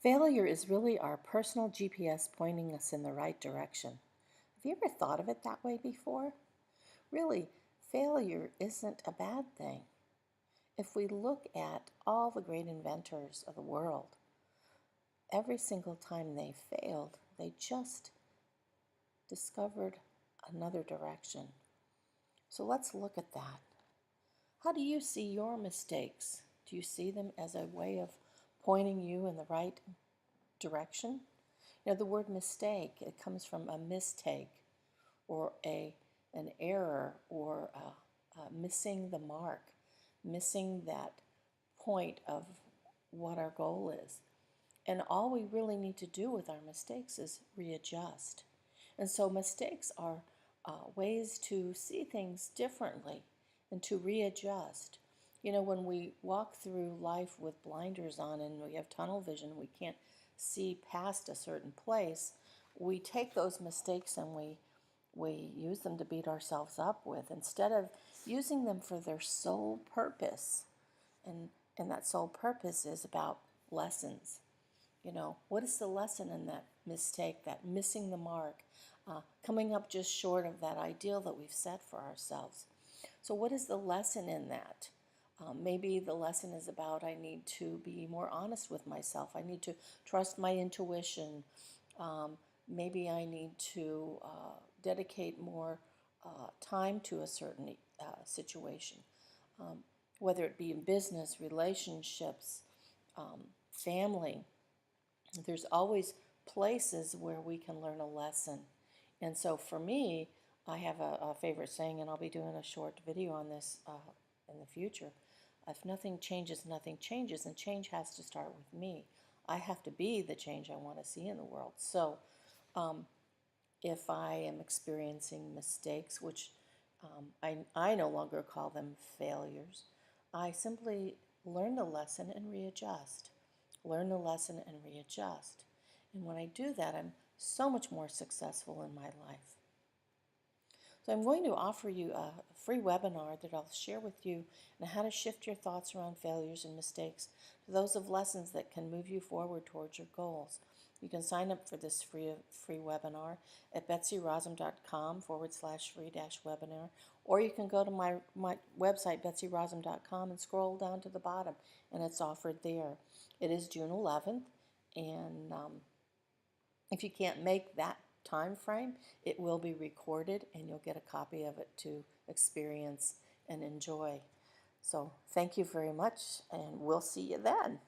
Failure is really our personal GPS pointing us in the right direction. Have you ever thought of it that way before? Really, failure isn't a bad thing. If we look at all the great inventors of the world, every single time they failed, they just discovered another direction. So let's look at that. How do you see your mistakes? Do you see them as a way of pointing you in the right direction? The word mistake, it comes from a mistake or an error or missing the mark, missing that point of what our goal is. And all we really need to do with our mistakes is readjust. And so mistakes are ways to see things differently and to readjust. When we walk through life with blinders on and we have tunnel vision, we can't see past a certain place, we take those mistakes and we use them to beat ourselves up with instead of using them for their sole purpose. And that sole purpose is about lessons. What is the lesson in that mistake, that missing the mark, coming up just short of that ideal that we've set for ourselves? So what is the lesson in that? Maybe the lesson is about I need to be more honest with myself. I need to trust my intuition. Maybe I need to dedicate more time to a certain situation, whether it be in business, relationships, family. There's always places where we can learn a lesson. And so for me, I have a favorite saying, and I'll be doing a short video on this in the future. If nothing changes, nothing changes, and change has to start with me. I have to be the change I want to see in the world. So if I am experiencing mistakes, which I no longer call them failures, I simply learn the lesson and readjust. Learn the lesson and readjust. And when I do that, I'm so much more successful in my life. So I'm going to offer you a free webinar that I'll share with you on how to shift your thoughts around failures and mistakes to those of lessons that can move you forward towards your goals. You can sign up for this free webinar at betsyrosum.com/free-webinar, or you can go to my website, betsyrosum.com, and scroll down to the bottom, and it's offered there. It is June 11th, and if you can't make that time frame, it will be recorded, and you'll get a copy of it to experience and enjoy. So thank you very much, and we'll see you then.